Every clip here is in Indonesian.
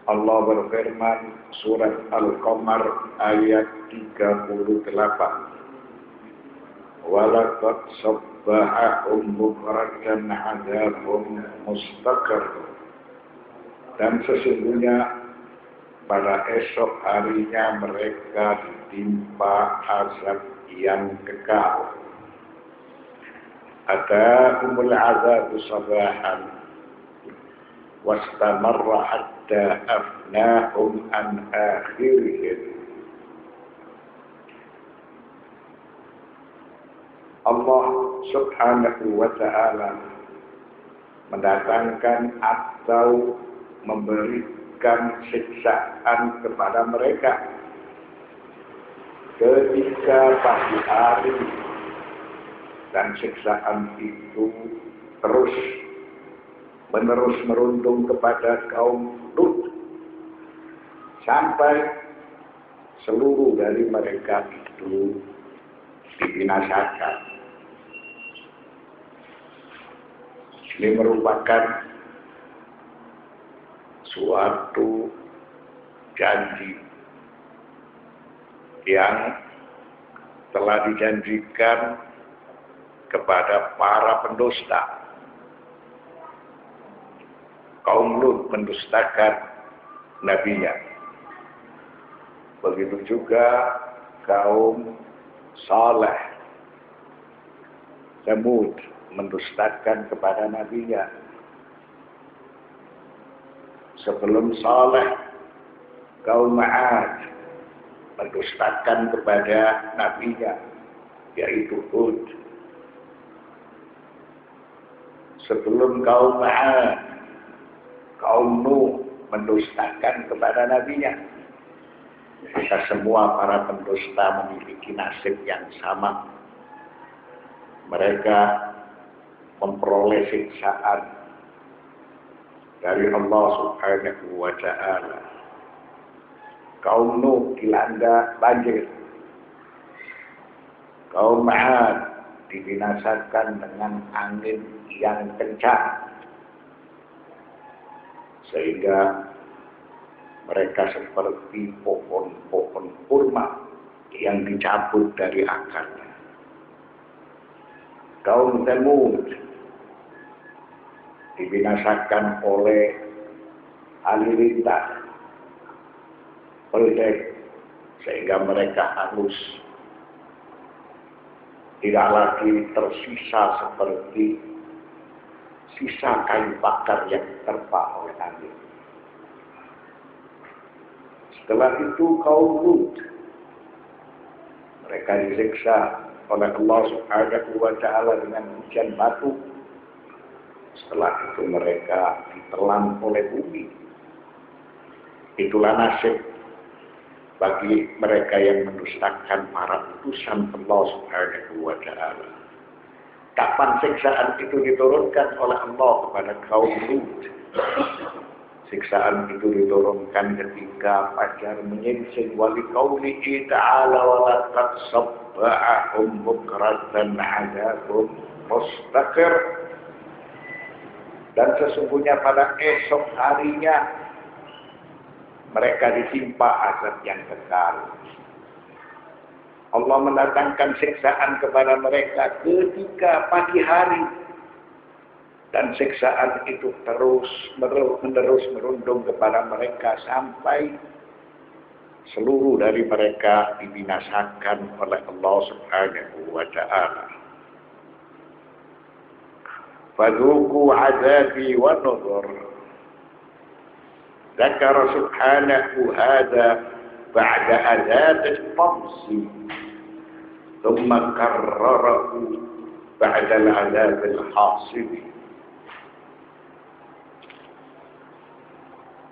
Allah berfirman surat Al-Qamar ayat 38. Walaqad sabbahahum bukratan 'adzabun mustaqir. Dan sesungguhnya pada esok harinya mereka ditimpa azab yang kekal. Atahumul azabu sabahan wastamarra hatta afnahum an akhirihim. Allah subhanahu wa ta'ala mendatangkan atau memberikan siksaan kepada mereka ketika pagi hari, dan siksaan itu terus menerus merundung kepada kaum Lut sampai seluruh dari mereka itu dibinasakan. Ini merupakan suatu janji yang telah dijanjikan kepada para pendusta. Kaum Lut mendustakan nabinya. Begitu juga kaum Saleh, Samud mendustakan kepada nabinya. Sebelum Saleh, kaum Ma'ad mendustakan kepada nabinya, yaitu Hud. Sebelum kaum Ma'ad, kaum Nuh mendustakan kepada nabinya. Kita semua para pendusta memiliki nasib yang sama. Mereka memperoleh siksaan dari Allah subhanahu wa ta'ala. Kaum Nuh dilanda banjir. Kaum Ma'ad dibinasakan dengan angin yang kencang, sehingga mereka seperti pohon-pohon kurma yang dicabut dari akarnya. Kaum Tsamud dibinasakan oleh halilintar, peledek, sehingga mereka harus tidak lagi tersisa seperti sisa kayu bakar yang diterpa oleh angin. Setelah itu kaum Lut, mereka disiksa oleh Allah subhanahu wa ta'ala dengan hujan batu. Setelah itu mereka ditelan oleh bumi. Itulah nasib bagi mereka yang mendustakan para utusan Allah subhanahu wa ta'ala. Kapan siksaan itu diturunkan oleh Allah kepada kaum Lut? Siksaan itu diturunkan ketika fajar menyingsing, wa liqaulihi ta'ala wa laqad sabbahahum bukratan 'adzabun mustaqir. Dan sesungguhnya pada esok harinya mereka ditimpa azab yang kekal. Allah mendatangkan siksaan kepada mereka ketika pagi hari. Dan siksaan itu terus menerus merundung kepada mereka sampai seluruh dari mereka dibinasakan oleh Allah subhanahu wa ta'ala. Fadhuku azabi wa nuzur. Dzakara subhanahu hadha ba'da azab al-tamsi. Thumma karrarahu ba'da al-azab al-hasib.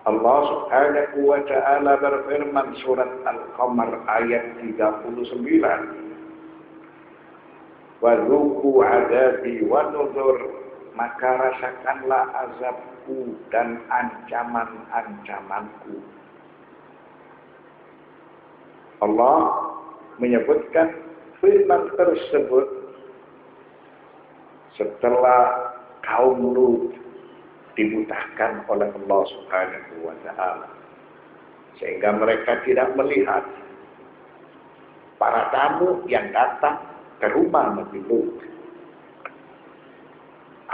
Allah subhanahu wa ta'ala berfirman surat Al-Qamar ayat 39. Wadzuku azabi wa nuzur. Maka rasakanlah azabku dan ancaman-ancamanku. Allah menyebutkan firman tersebut setelah kaum Lut dibutahkan oleh Allah subhanahu wa ta'ala. sehingga mereka tidak melihat para tamu yang datang ke rumah Nabi Lut.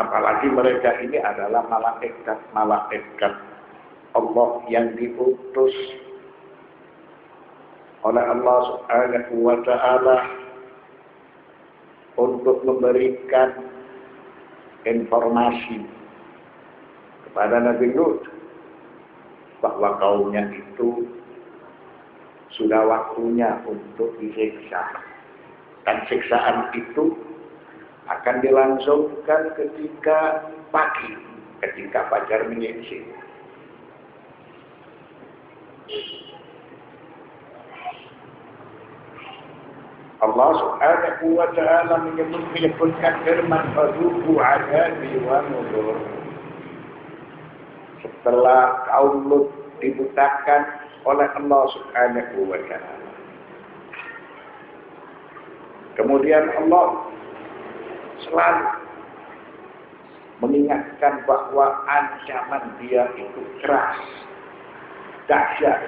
Apalagi mereka ini adalah malaikat Allah yang diutus oleh Allah Subhanahu wa Ta'ala untuk memberikan informasi kepada Nabi Lut bahwa kaumnya itu sudah waktunya untuk disiksa, dan siksaan itu akan dilangsungkan ketika pagi, ketika fajar menyingsing. Allah Subhanahu wa Ta'ala menyebutkan firman fadzuqu 'adzabi wa nuzur. Setelah kaum Lut dibutakan oleh Allah Subhanahu wa Ta'ala, kemudian Allah selalu mengingatkan bahwa ancaman dia itu keras, dahsyat,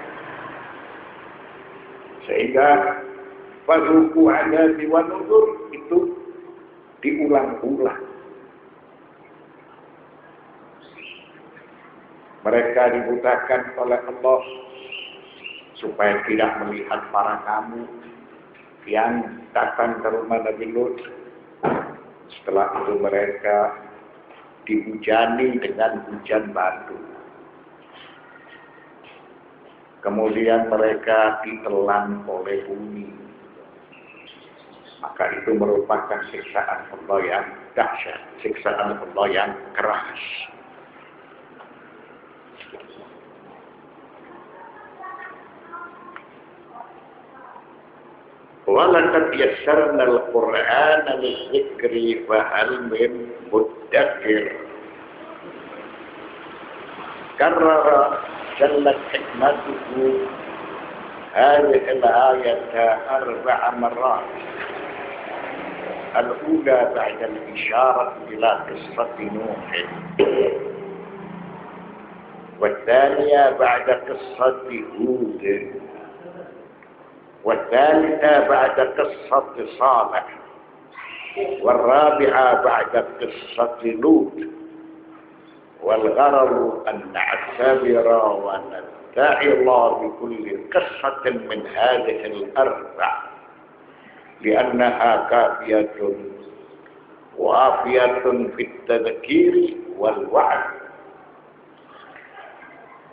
sehingga fadzuqu 'adzabi wa nuzur itu diulang-ulang. Mereka dibutakan oleh Allah supaya tidak melihat para tamu yang datang ke rumah Nabi Lut. Setelah itu mereka dihujani dengan hujan batu. Kemudian mereka ditelan oleh bumi. Maka itu merupakan siksaan Allah yang dahsyat, siksaan Allah yang keras. وَلَقَدْ يَسَّرْنَا الْقُرْآنَ لِلذِّكْرِ فَهَلْ مِن مُّدَّكِرٍ. كرر جلت حكمته هذه الآية 4 مرات. الأولى بعد الإشارة إلى قصة نوح، والثانية بعد قصة هود، والثالثة بعد قصة صالح، والرابعة بعد قصة لوط. والغرض أن نعتبر ونتعظ بكل قصة من هذه الأربع لأنها كافية وافية في التذكير والوعظ.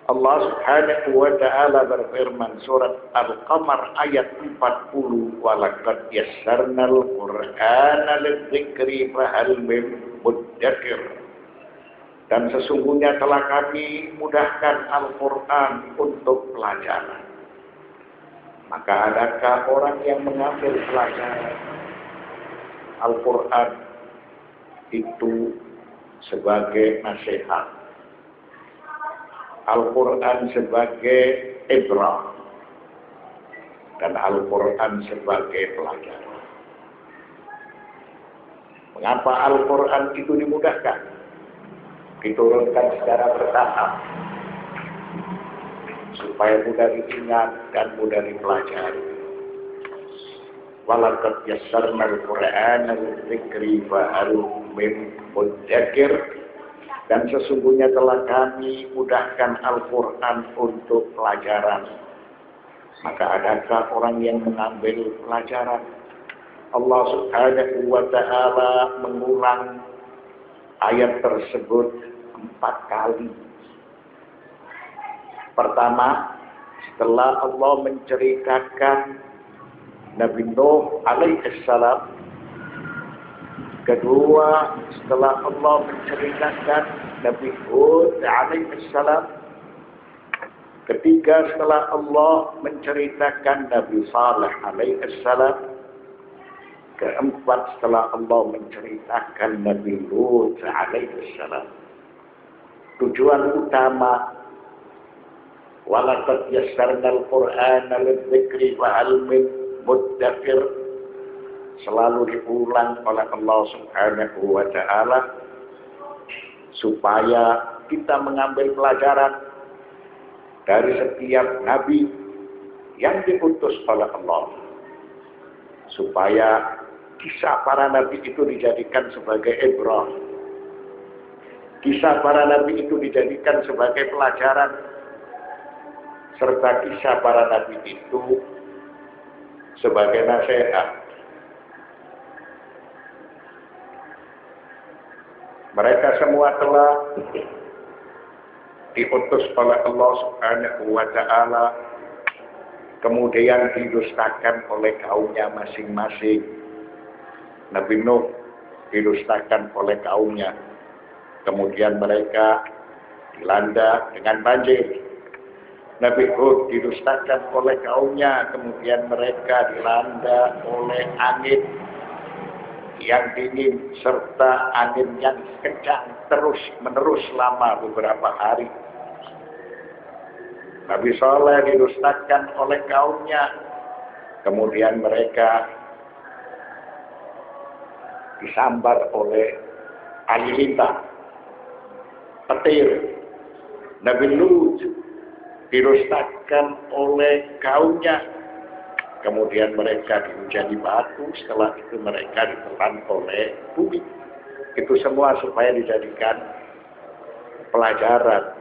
Allah Subhanahu wa Ta'ala berfirman surat Al-Qamar ayat 40, walaqad yassarnal Qur'ana lidzikri fahal min muddakir. Dan sesungguhnya telah kami mudahkan Al-Qur'an untuk pelajaran. Maka adakah orang yang mengambil pelajaran? Al-Qur'an itu sebagai nasihat, Al-Quran sebagai ibrah, dan Al-Quran sebagai pelajaran. Mengapa Al-Quran itu dimudahkan? Diturunkan secara bertahap supaya mudah diingat dan mudah dipelajari. Walaqad yassarnal Qur'ana lidzikri fahal min muddakir. Dan sesungguhnya telah kami mudahkan Al-Quran untuk pelajaran. Maka adakah orang yang mengambil pelajaran? Allah Subhanahu wa Ta'ala mengulang ayat tersebut 4 kali. Pertama, setelah Allah menceritakan Nabi Nuh alaihissalam. Kedua, setelah Allah menceritakan Nabi Hud alaihissalam. Ketiga, setelah Allah menceritakan Nabi Saleh alaihissalam. Keempat, setelah Allah menceritakan Nabi Lut alaihissalam. Tujuan utama walaqad yassarnal Qur'ana lidzikri fahal min muddakir selalu diulang oleh Allah Subhanahu wa Ta'ala supaya kita mengambil pelajaran dari setiap nabi yang diutus oleh Allah, supaya kisah para nabi itu dijadikan sebagai ibrah. Kisah para nabi itu dijadikan sebagai pelajaran, serta kisah para nabi itu sebagai nasihat. Mereka semua telah diutus oleh Allah Subhanahu wa Ta'ala, kemudian didustakan oleh kaumnya masing-masing. Nabi Nuh didustakan oleh kaumnya, kemudian mereka dilanda dengan banjir. Nabi Hud didustakan oleh kaumnya, kemudian mereka dilanda oleh angin yang dingin serta angin yang kencang terus menerus selama beberapa hari. Nabi Saleh didustakan oleh kaumnya, kemudian mereka disambar oleh halilintar, petir. Nabi Lut didustakan oleh kaumnya, kemudian mereka dihujani batu, setelah itu mereka ditelan oleh bumi. Itu semua supaya dijadikan pelajaran